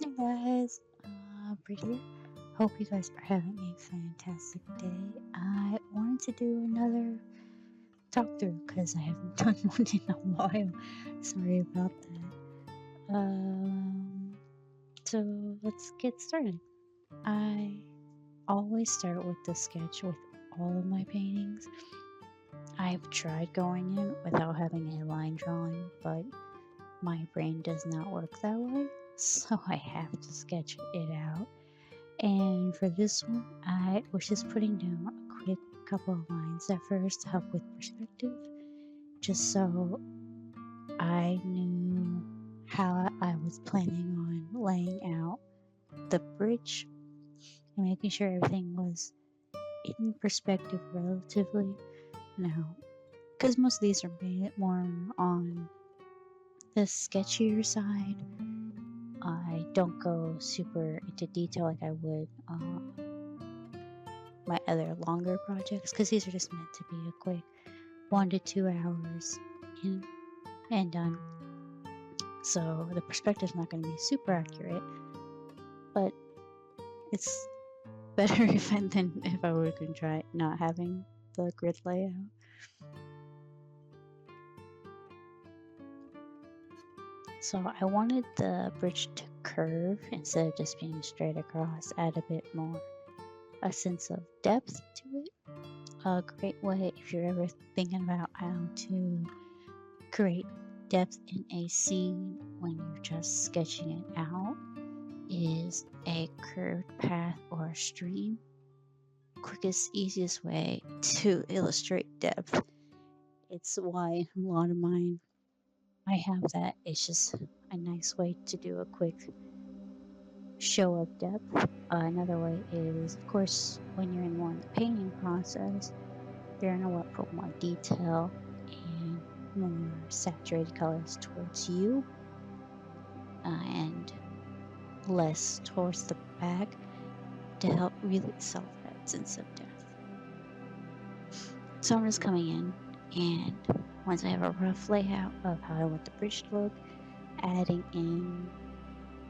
Hey guys, Brie. Hope you guys are having a fantastic day. I wanted to do another talk through because I haven't done one in a while. Sorry about that. So let's get started. I always start with the sketch with all of my paintings. I've tried going in without having a line drawing, but my brain does not work that way, so I have to sketch it out. And for this one, I was just putting down a quick couple of lines at first to help with perspective, just so I knew how I was planning on laying out the bridge and making sure everything was in perspective relatively. Now, because most of these are made more on the sketchier side, I don't go super into detail like I would my other longer projects, because these are just meant to be a quick 1 to 2 hours in and done. So the perspective's not going to be super accurate, but it's better than if I were going to try not having the grid layout. So I wanted the bridge to curve instead of just being straight across, add a bit more a sense of depth to it. A great way if you're ever thinking about how to create depth in a scene when you're just sketching it out is a curved path or a stream. Quickest, easiest way to illustrate depth. It's why a lot of mine I have that. It's just a nice way to do a quick show of depth. Another way is, of course, when you're in more in the painting process, you're gonna want to put more detail and more saturated colors towards you, and less towards the back to help really sell that sense of depth. So I'm just coming in, and once I have a rough layout of how I want the bridge to look, adding in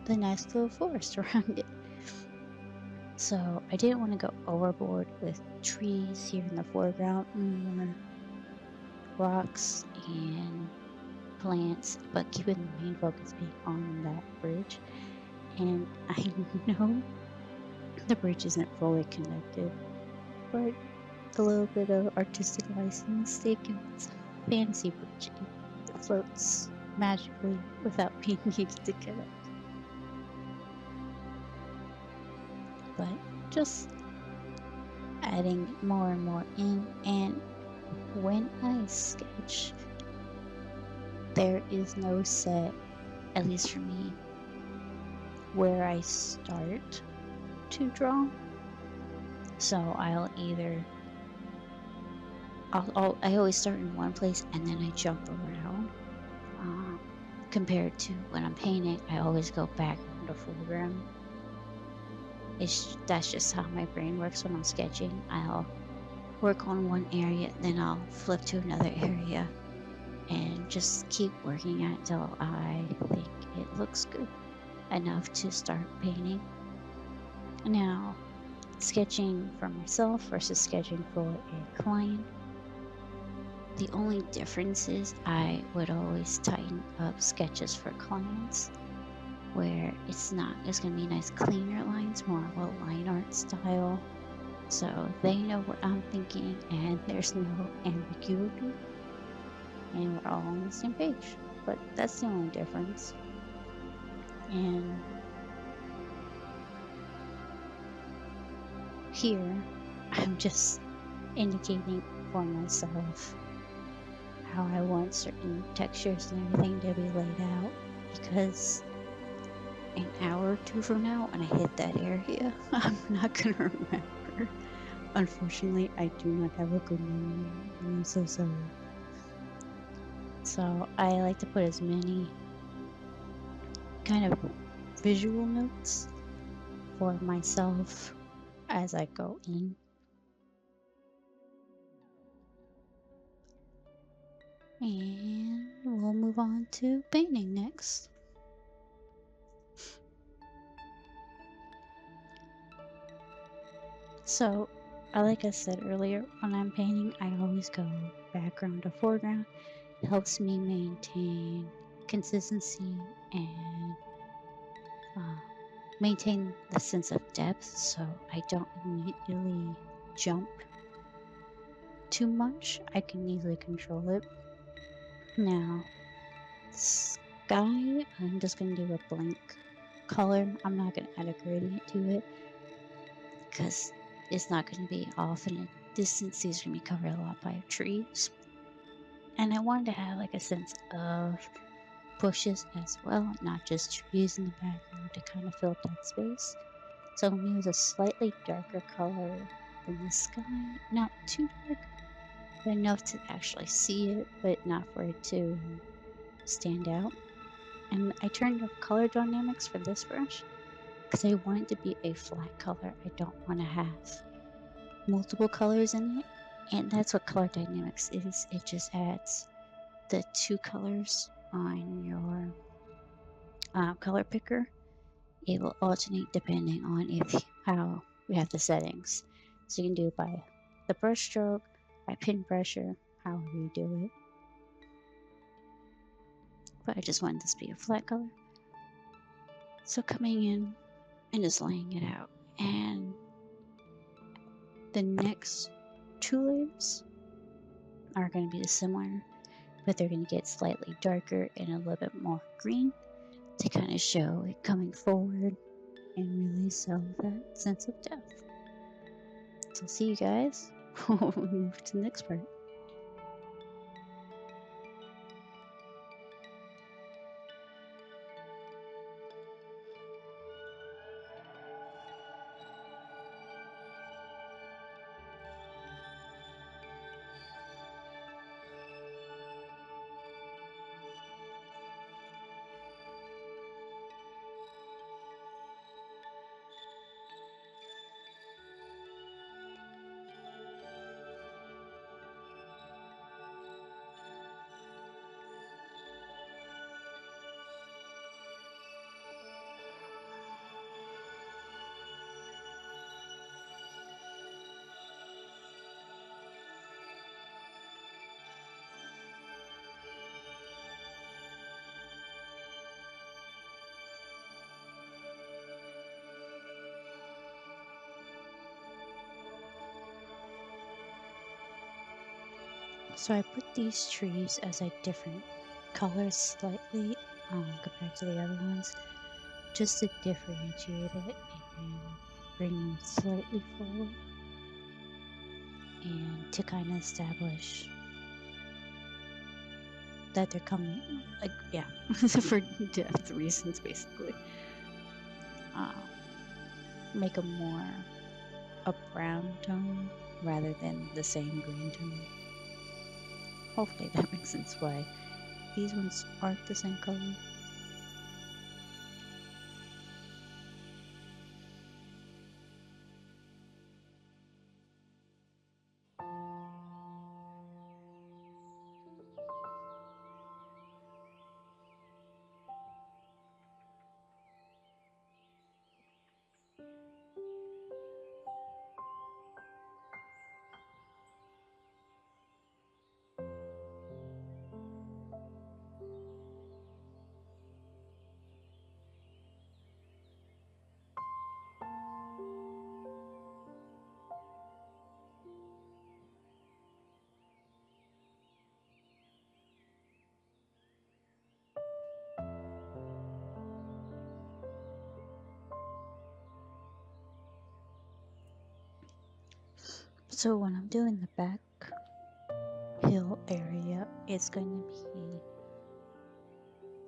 the nice little forest around it. So I didn't want to go overboard with trees here in the foreground, more rocks and plants, but keeping the main focus being on that bridge. And I know the bridge isn't fully connected, but a little bit of artistic license taken. It's a fantasy bridge. It floats magically without being needed to connect. But just adding more and more in, and when I sketch, there is no set, at least for me, where I start to draw. So I'll either I always start in one place and then I jump around. Compared to when I'm painting, I always go back on the foreground. That's just how my brain works when I'm sketching. I'll work on one area, then I'll flip to another area, and just keep working at it until I think it looks good enough to start painting. Now, sketching for myself versus sketching for a client, the only difference is I would always tighten up sketches for clients where it's going to be nice cleaner lines, more of a line art style, so they know what I'm thinking and there's no ambiguity and we're all on the same page. But that's the only difference. And here I'm just indicating for myself how I want certain textures and everything to be laid out, because an hour or two from now when I hit that area, I'm not gonna remember. Unfortunately, I do not have a good memory. I'm so sorry. So I like to put as many kind of visual notes for myself as I go in. And we'll move on to painting next. So, like I said earlier, when I'm painting, I always go background to foreground. It helps me maintain consistency and uh, maintain the sense of depth so I don't immediately jump too much. I can easily control it. Now, sky, I'm just going to do a blank color. I'm not going to add a gradient to it because it's not going to be off in a distance. These are going to be covered a lot by trees. And I wanted to have like a sense of bushes as well, not just trees in the background to kind of fill up that space. So I'm going to use a slightly darker color than the sky. Not too dark, but enough to actually see it, but not for it to stand out. And I turned off color dynamics for this brush because I want it to be a flat color. I don't want to have multiple colors in it. And that's what color dynamics is. It just adds the two colors on your color picker. It will alternate depending on how we have the settings. So you can do it by the brush stroke, by pin pressure, however you do it. But I just wanted this to be a flat color. So coming in and just laying it out. And the next two layers are going to be similar, but they're going to get slightly darker and a little bit more green to kind of show it coming forward and really sell that sense of depth. So see you guys. We'll move to the next part. So I put these trees as a different color slightly compared to the other ones, just to differentiate it and bring them slightly forward and to kind of establish that they're coming, like, yeah, for depth reasons, basically. Um, make them more a brown tone rather than the same green tone. Hopefully that makes sense why these ones aren't the same color. So when I'm doing the back hill area, it's going to be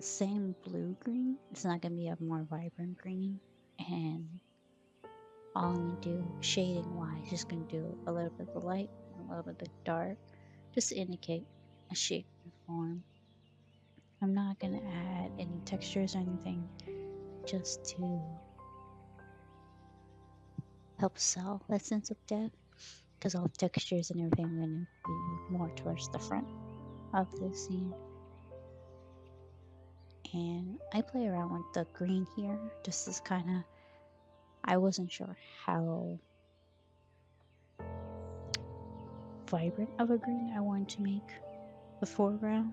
same blue green. It's not going to be a more vibrant green. And all I'm going to do shading wise, just going to do a little bit of the light and a little bit of the dark, just to indicate a shape and form. I'm not going to add any textures or anything, just to help sell that sense of depth, because all the textures and everything are going to be more towards the front of the scene. And I play around with the green here, just as kind of, I wasn't sure how vibrant of a green I wanted to make the foreground.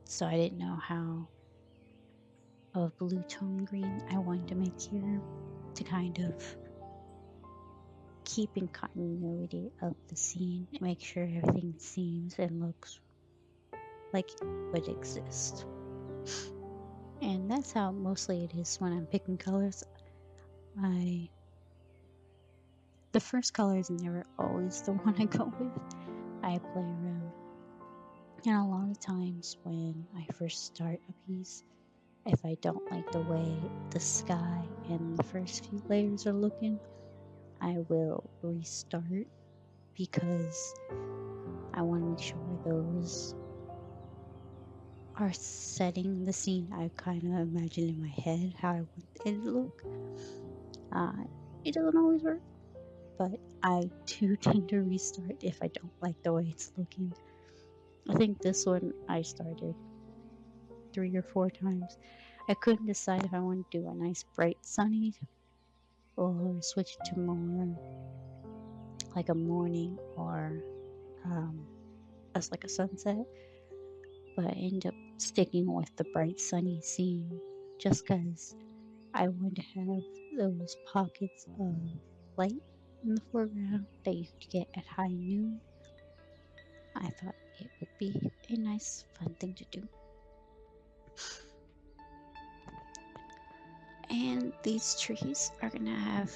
So I didn't know how of blue tone green I wanted to make here to kind of keep in continuity of the scene and make sure everything seems and looks like it would exist. And that's how mostly it is when I'm picking colors. The first color is never always the one I go with. I play around. And a lot of times when I first start a piece, if I don't like the way the sky and the first few layers are looking, I will restart because I want to make sure those are setting the scene I kind of imagine in my head how I want it to look. Uh, it doesn't always work, but I do tend to restart if I don't like the way it's looking. I think this one I started 3 or 4 times. I couldn't decide if I wanted to do a nice bright sunny or switch to more like a morning or as like a sunset. But I ended up sticking with the bright sunny scene just because I wanted to have those pockets of light in the foreground that you could get at high noon. I thought it would be a nice, fun thing to do. And these trees are gonna have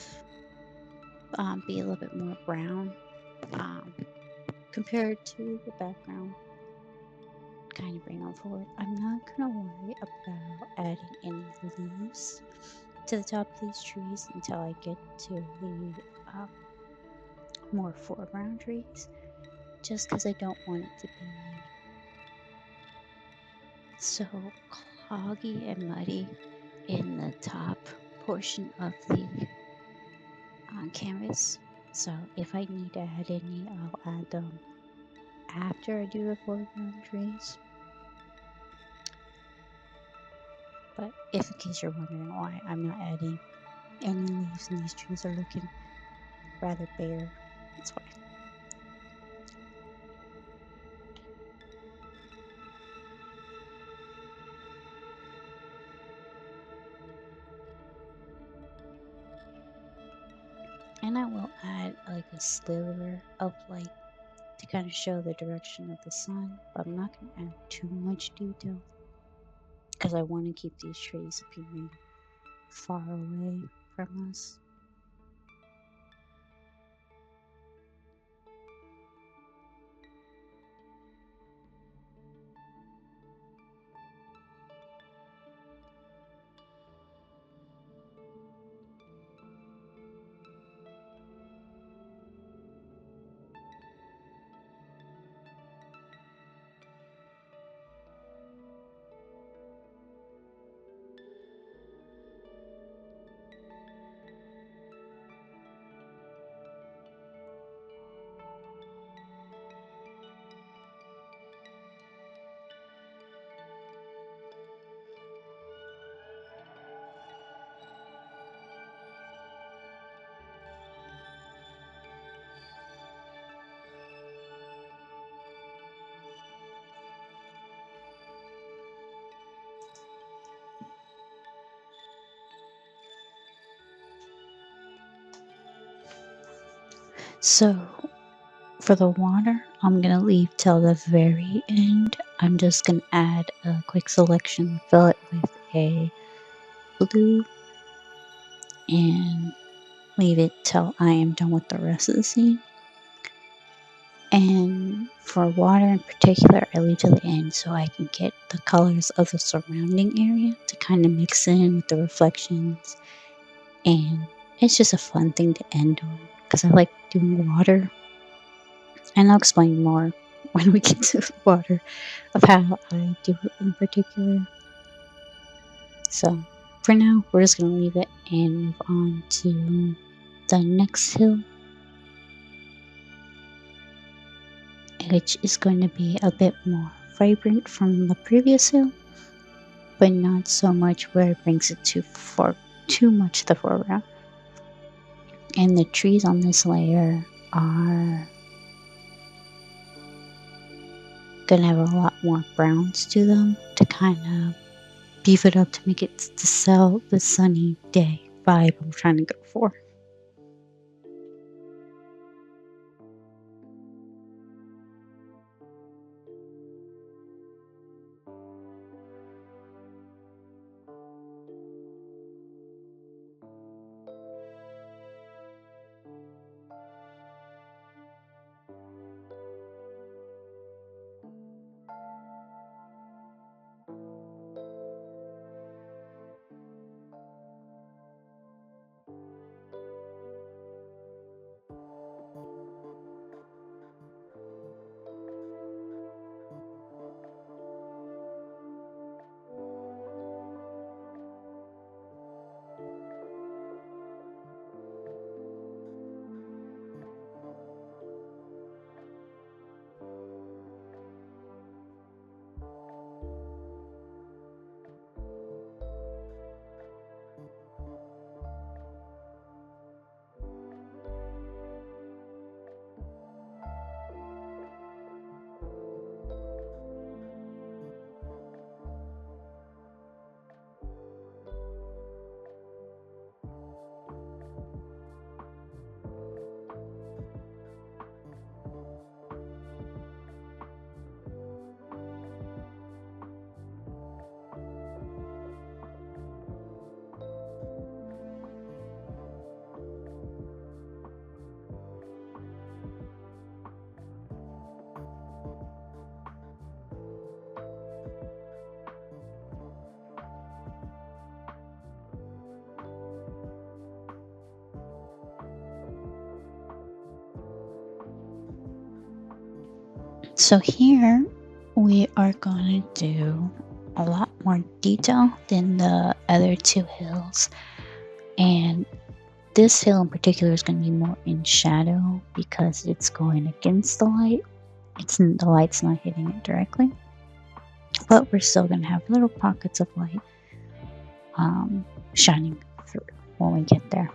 be a little bit more brown compared to the background. Kind of bring them forward. I'm not gonna worry about adding any leaves to the top of these trees until I get to the more foreground trees, just because I don't want it to be so cloggy and muddy in the top portion of the canvas. So if I need to add any, I'll add them after I do the foreground trees. But if in case you're wondering why I'm not adding any leaves and these trees are looking rather bare, that's why. And I will add like a sliver of light to kind of show the direction of the sun, but I'm not going to add too much detail because I want to keep these trees appearing far away from us. So for the water, I'm going to leave till the very end. I'm just going to add a quick selection, fill it with a blue, and leave it till I am done with the rest of the scene. And for water in particular, I leave till the end so I can get the colors of the surrounding area to kind of mix in with the reflections. And it's just a fun thing to end on because I like doing water. And I'll explain more when we get to the water of how I do it in particular. So for now, we're just going to leave it and move on to the next hill, which is going to be a bit more vibrant from the previous hill, but not so much where it brings it too much the foreground. And the trees on this layer are gonna have a lot more browns to them to kind of beef it up to make it to sell the sunny day vibe I'm trying to go for. So here we are going to do a lot more detail than the other two hills, and this hill in particular is going to be more in shadow because it's going against the light. The light's not hitting it directly, but we're still going to have little pockets of light shining through when we get there.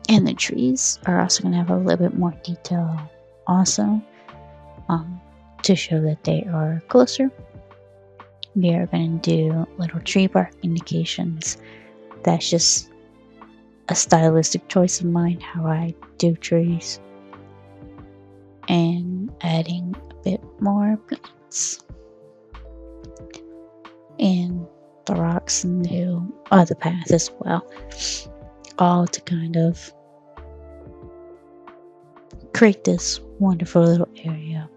And the trees are also going to have a little bit more detail also, to show that they are closer. We are going to do little tree bark indications. That's just a stylistic choice of mine, how I do trees. And adding a bit more plants. And the rocks and the path as well. All to kind of create this wonderful little area.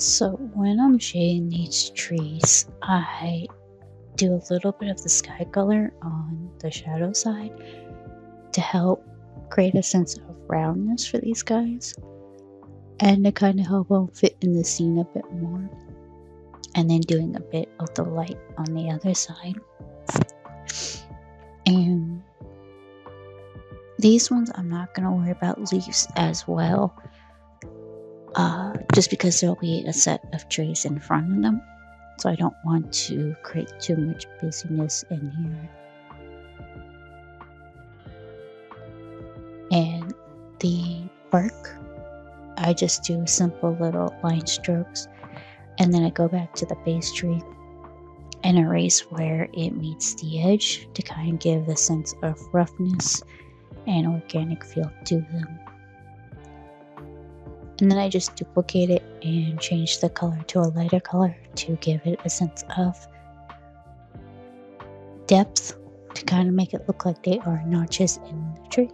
So when I'm shading these trees, I do a little bit of the sky color on the shadow side to help create a sense of roundness for these guys and to kind of help them fit in the scene a bit more. And then doing a bit of the light on the other side. And these ones I'm not going to worry about leaves as well, just because there'll be a set of trees in front of them. So I don't want to create too much busyness in here. And the bark, I just do simple little line strokes, and then I go back to the base tree and erase where it meets the edge to kind of give the sense of roughness and organic feel to them. And then I just duplicate it and change the color to a lighter color to give it a sense of depth, to kind of make it look like they are notches in the tree.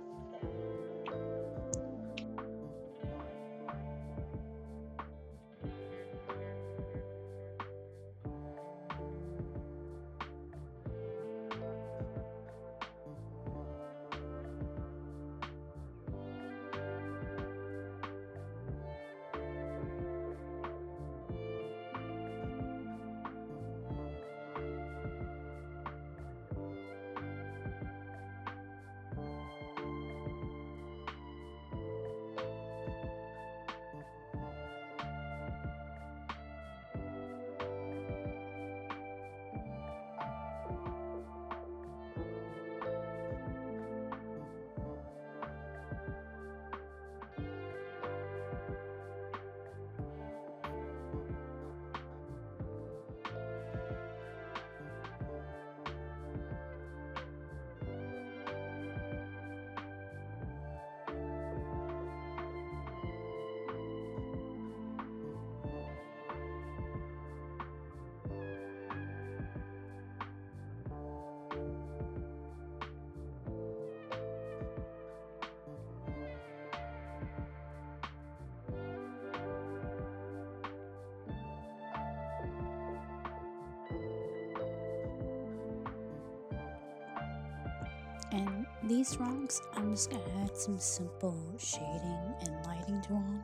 And these rocks, I'm just going to add some simple shading and lighting to them,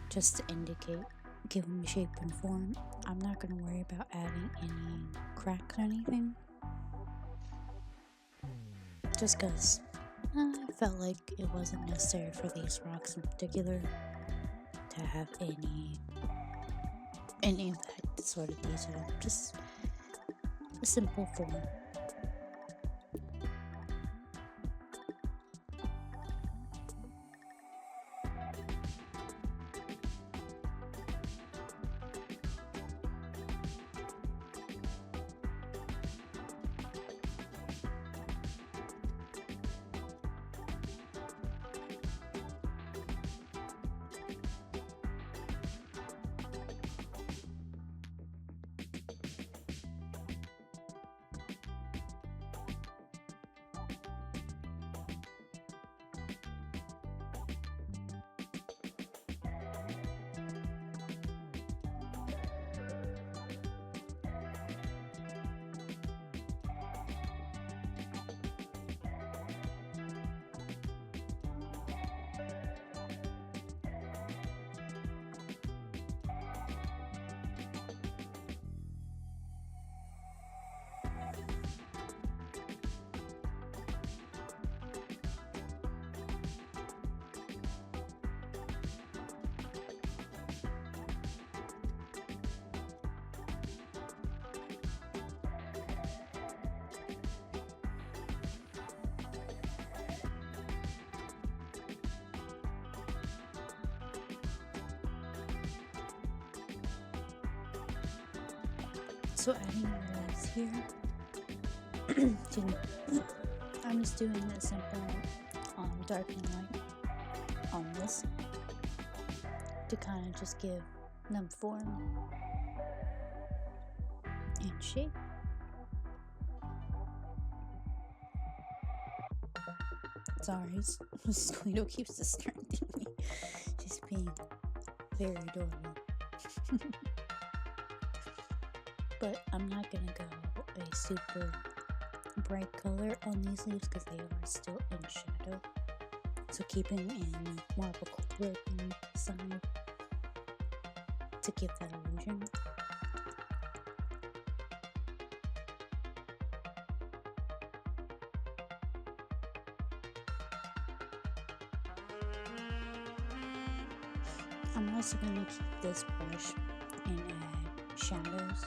just to indicate, give them shape and form. I'm not going to worry about adding any cracks or anything, just because I felt like it wasn't necessary for these rocks in particular to have any of that sort of detail, just a simple form. So adding the legs here, excuse me. I'm just doing a simple darkening light on this to kind of just give them form and shape. Sorry, Squeedo keeps distracting me. She's being Very adorable. But I'm not gonna go a super bright color on these leaves because they are still in shadow. So keeping in more of a cooler side to give that illusion. I'm also going to keep this brush and add shadows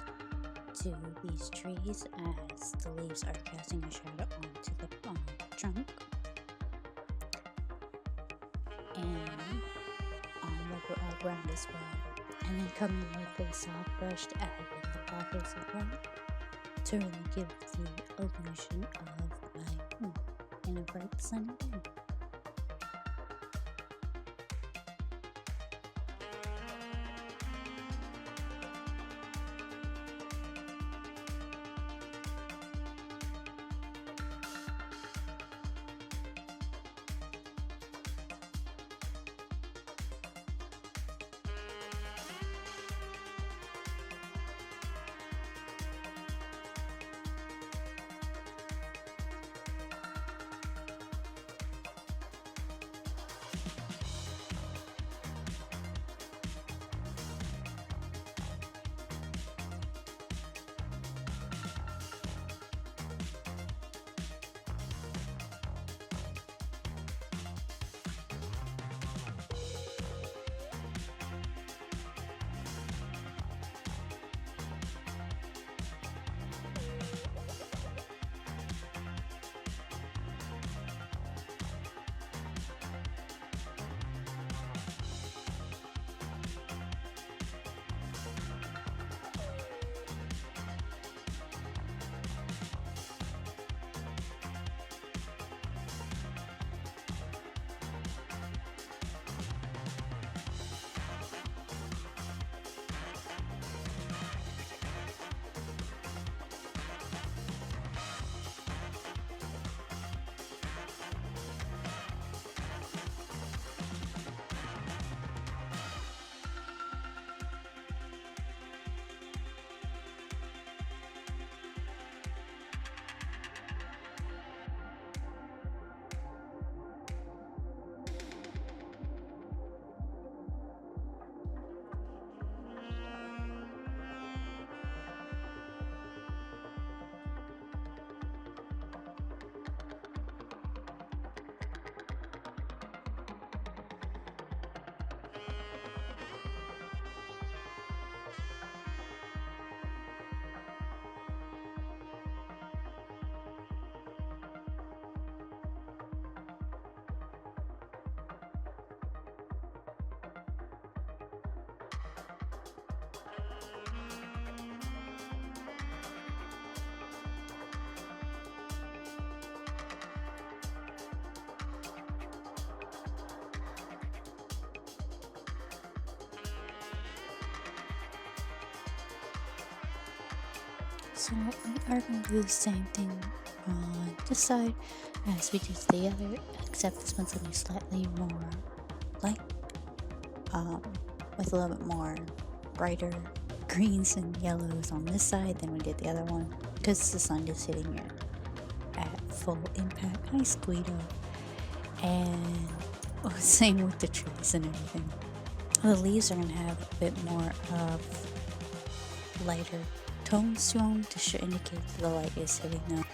to these trees as the leaves are casting a shadow onto the trunk. And on the ground as well. And then coming with a soft brush to add in the pockets of light to really give the illusion of light in a bright sunny day. So we are going to do the same thing on this side as we did the other, except this one's going to be slightly more light, with a little bit more brighter greens and yellows on this side than we did the other one, because the sun is hitting it at full impact. Nice Guido. And same with the trees and everything. The leaves are going to have a bit more of lighter tones to them to indicate that the light is hitting them.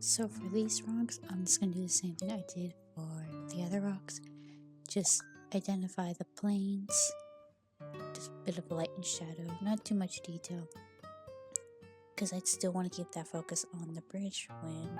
So for these rocks, I'm just going to do the same thing I did for the other rocks. Just identify the planes, just a bit of light and shadow, not too much detail. Because I'd still want to keep that focus on the bridge when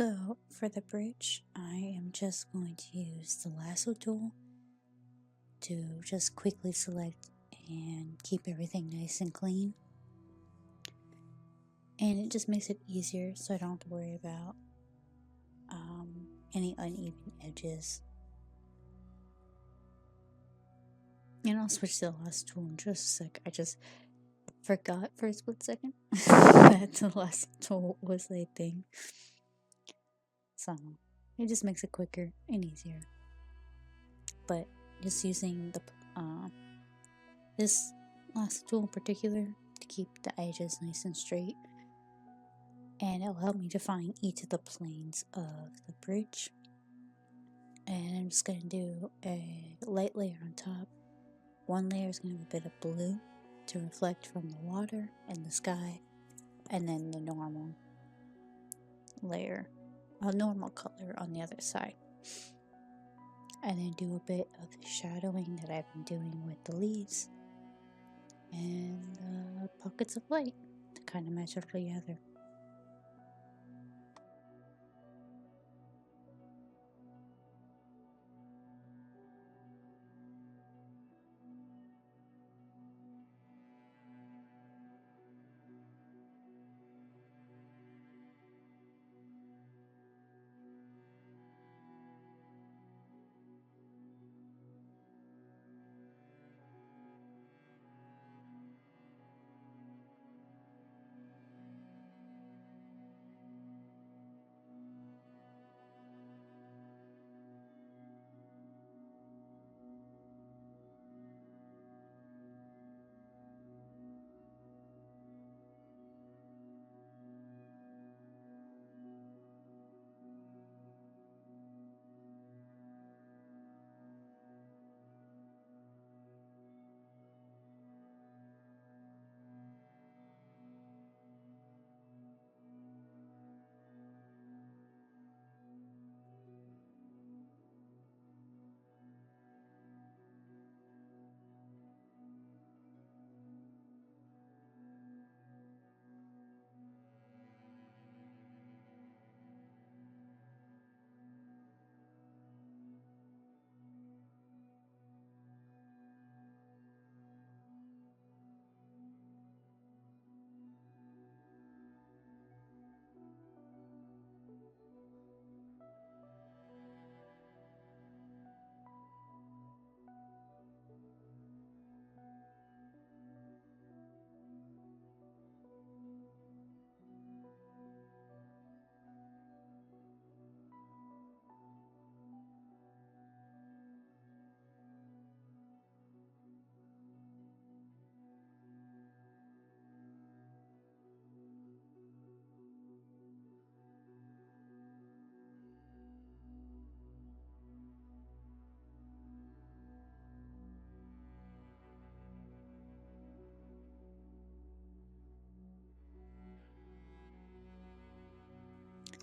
So for the bridge, I am just going to use the lasso tool to just quickly select and keep everything nice and clean. And it just makes it easier so I don't have to worry about any uneven edges. And I'll switch to the lasso tool in just a sec. I just forgot for a split second that the lasso tool was a thing. So it just makes it quicker and easier. But just using the this lasso tool in particular to keep the edges nice and straight, and it'll help me define each of the planes of the bridge. And I'm just going to do a light layer on top. One layer is going to have a bit of blue to reflect from the water and the sky, and then the normal layer, a normal color on the other side. And then do a bit of the shadowing that I've been doing with the leaves and pockets of light to kind of match up together.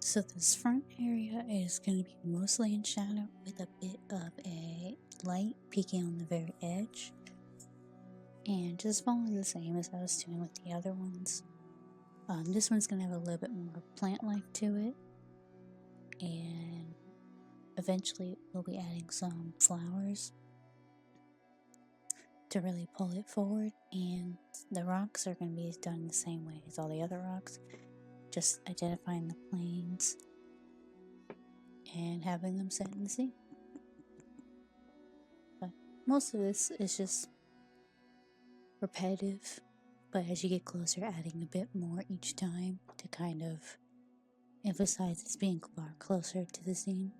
So this front area is going to be mostly in shadow with a bit of a light peeking on the very edge. And just following the same as I was doing with the other ones. This one's going to have a little bit more plant life to it. And eventually we'll be adding some flowers to really pull it forward. And the rocks are going to be done the same way as all the other rocks. Just identifying the planes and having them set in the sea. But most of this is just repetitive, but as you get closer, adding a bit more each time to kind of emphasize it's being far closer to the scene.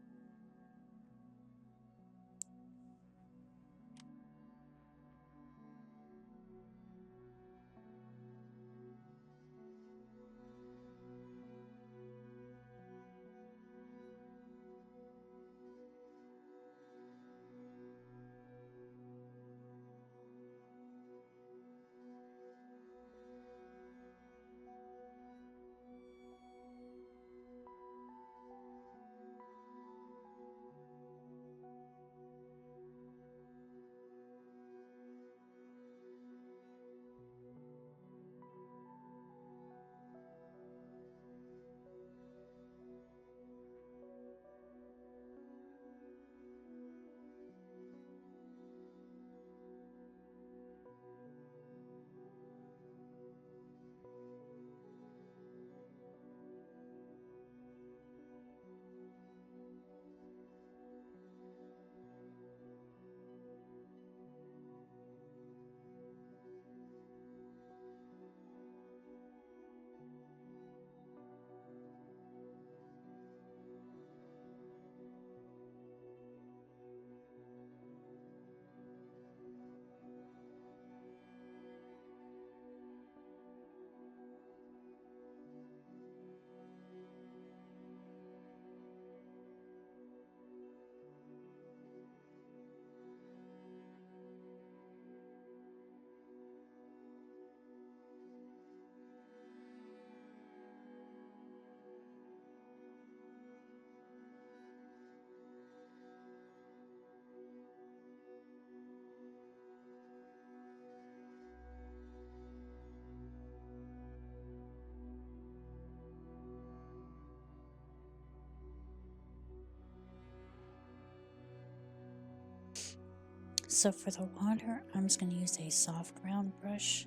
So for the water, I'm just going to use a soft round brush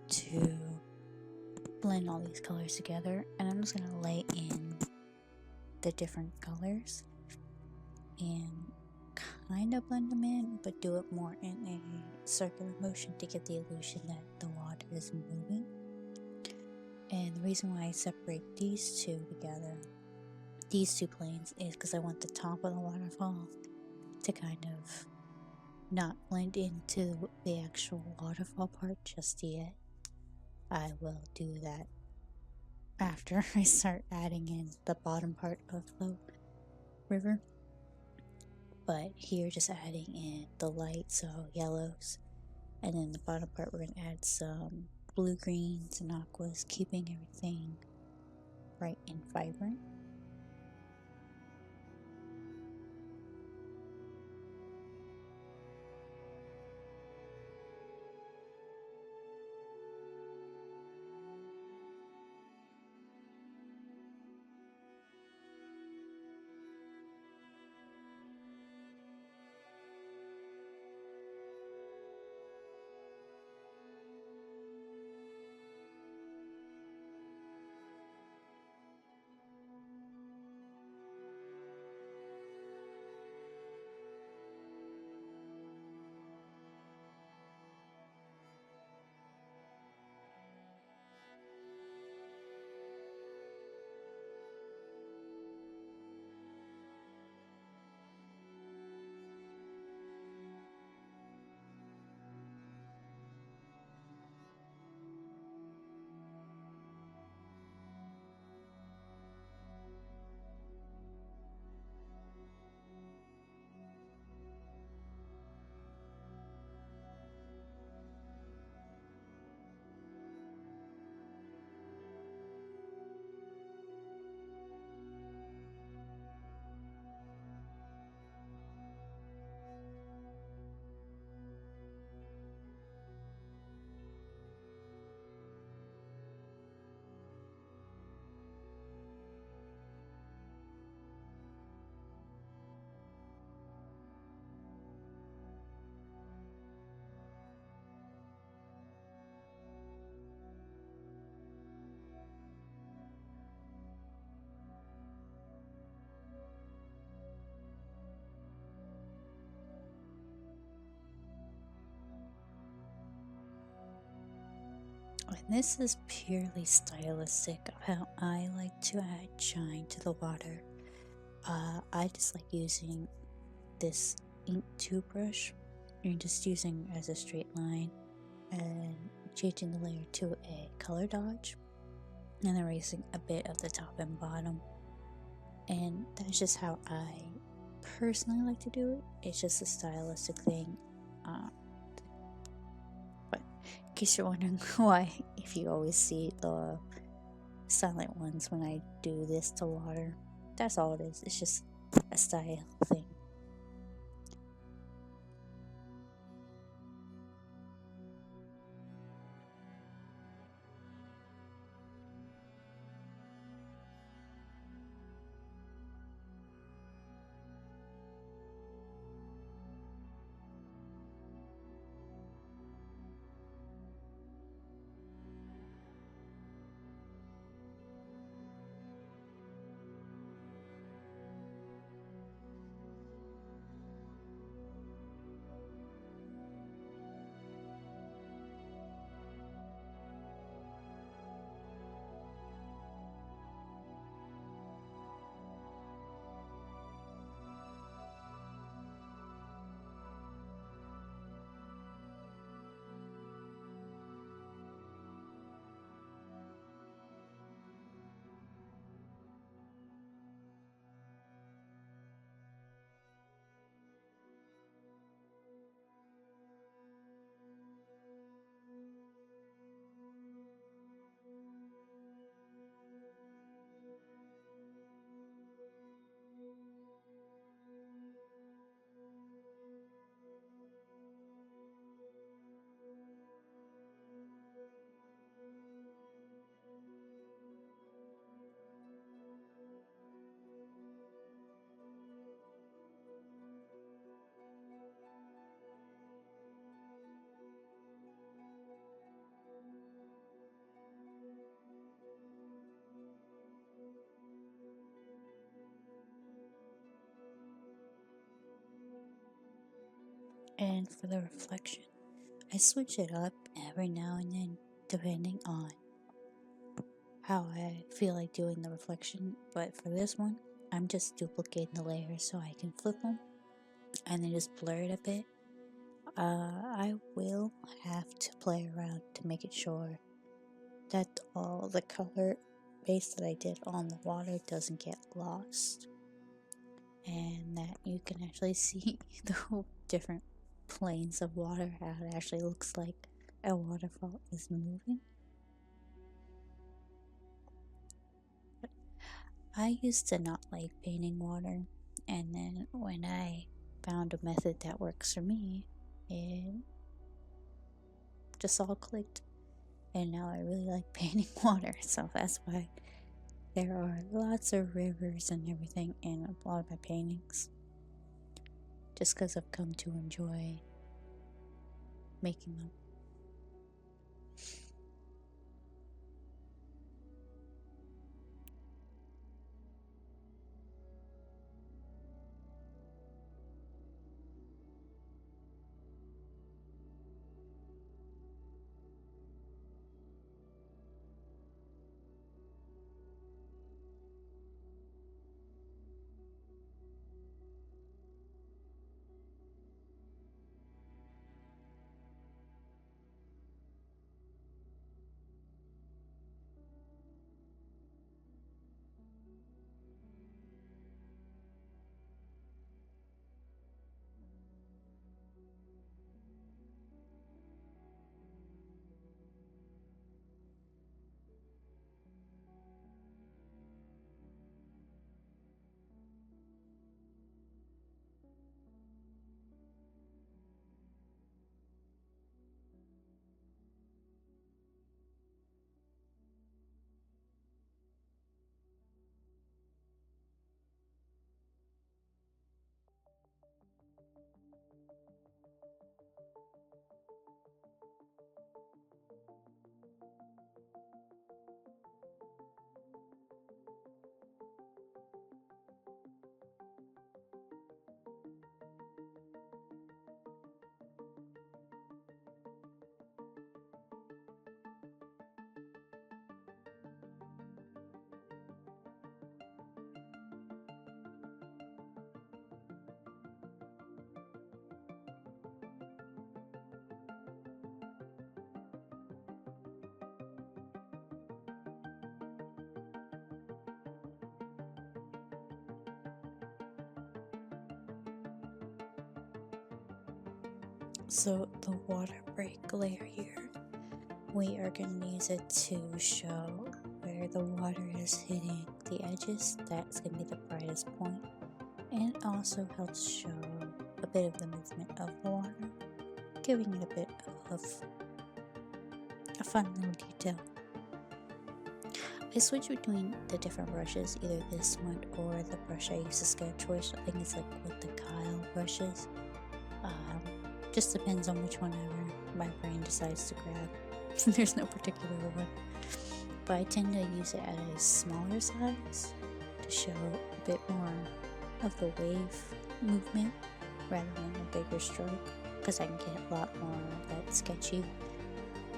to blend all these colors together, and I'm just going to lay in the different colors and kind of blend them in, but do it more in a circular motion to get the illusion that the water is moving. And the reason why I separate these two together, these two planes, is because I want the top of the waterfall to kind of not blend into the actual waterfall part just yet. I will do that after I start adding in the bottom part of the river. But here, just adding in the light, so yellows, and then the bottom part we're going to add some blue greens and aquas, keeping everything bright and vibrant. And this is purely stylistic of how I like to add shine to the water. I just like using this ink toothbrush and just using as a straight line and changing the layer to a color dodge and erasing a bit of the top and bottom. And that's just how I personally like to do it. It's just a stylistic thing. But in case you're wondering why, if you always see the silent ones when I do this to water, that's all it is. It's just a style thing. And for the reflection, I switch it up every now and then depending on how I feel like doing the reflection. But for this one, I'm just duplicating the layers so I can flip them and then just blur it a bit. I will have to play around to make it sure that all the color base that I did on the water doesn't get lost, and that you can actually see the different planes of water, how it actually looks like a waterfall is moving. But I used to not like painting water, and then when I found a method that works for me, it just all clicked. And now I really like painting water, so that's why there are lots of rivers and everything in a lot of my paintings. Just because I've come to enjoy making them. So the water break layer here, we are going to use it to show where the water is hitting the edges. That's going to be the brightest point. And it also helps show a bit of the movement of the water, giving it a bit of a fun little detail. I switch between the different brushes, either this one or the brush I use to sketch, which I think is like with the Kyle brushes. Just depends on which one ever my brain decides to grab. There's no particular one. But I tend to use it at a smaller size to show a bit more of the wave movement rather than a bigger stroke, because I can get a lot more of that sketchy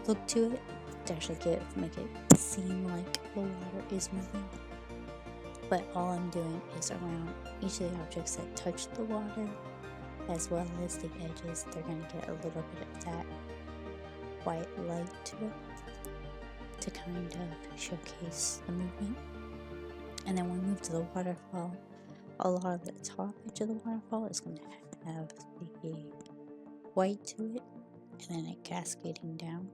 look to it to actually make it seem like the water is moving. But all I'm doing is around each of the objects that touch the water, as well as the edges. They're going to get a little bit of that white light to it to kind of showcase the movement. And then when we move to the waterfall, a lot of the top edge of the waterfall is going to have the white to it, and then it cascading down.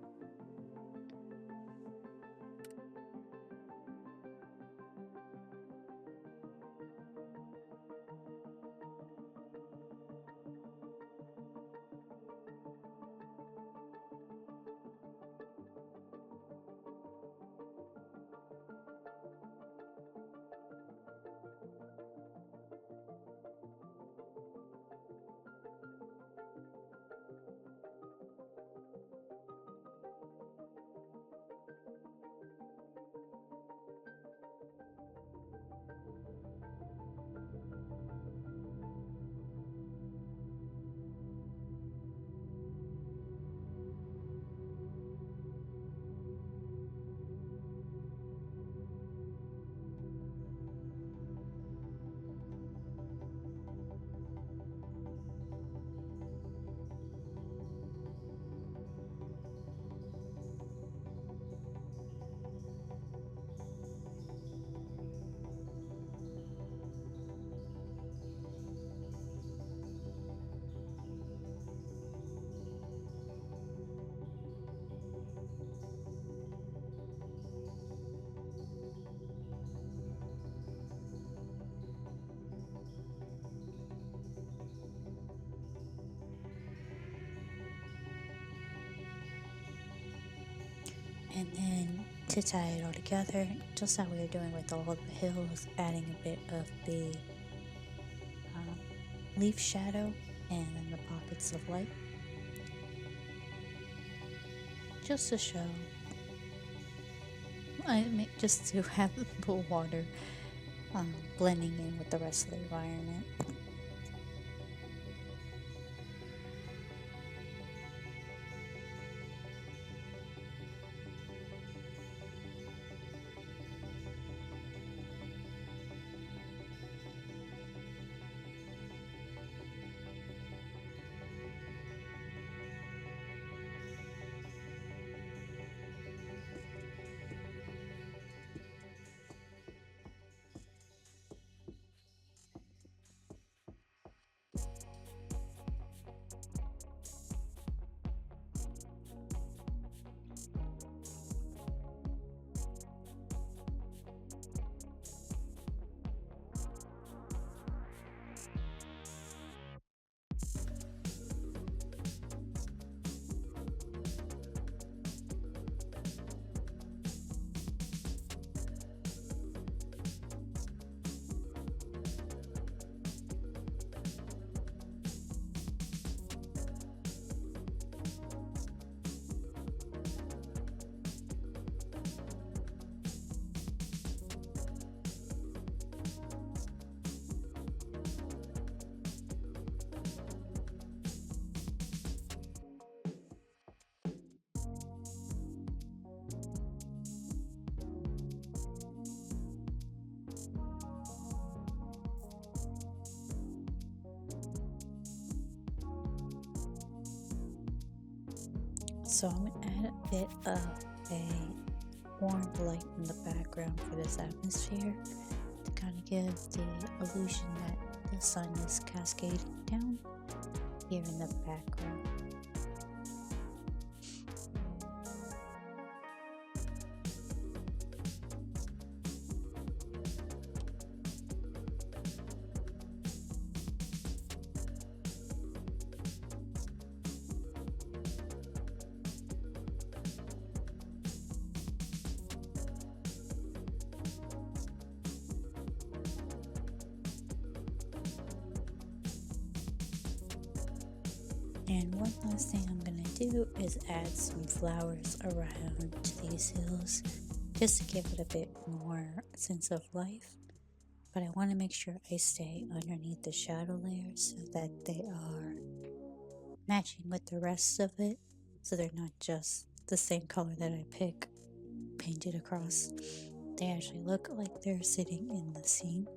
And then to tie it all together, just how we were doing with all of the hills, adding a bit of the leaf shadow and then the pockets of light, just to show, just to have the water blending in with the rest of the environment. So I'm going to add a bit of a warm light in the background for this atmosphere to kind of give the illusion that the sun is cascading down here in the background. And one last thing I'm gonna do is add some flowers around these hills just to give it a bit more sense of life. But I want to make sure I stay underneath the shadow layers so that they are matching with the rest of it, so they're not just the same color that I pick painted across. They actually look like they're sitting in the scene.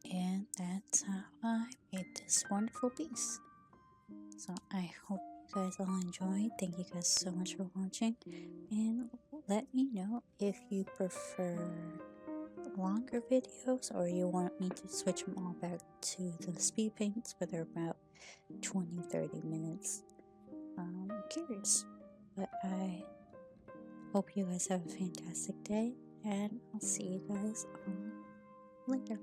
And that's how I made this wonderful piece. So I hope you guys all enjoyed. Thank you guys so much for watching. And let me know if you prefer longer videos or you want me to switch them all back to the speed paints where they're about 20-30 minutes. I'm curious. But I hope you guys have a fantastic day, and I'll see you guys later.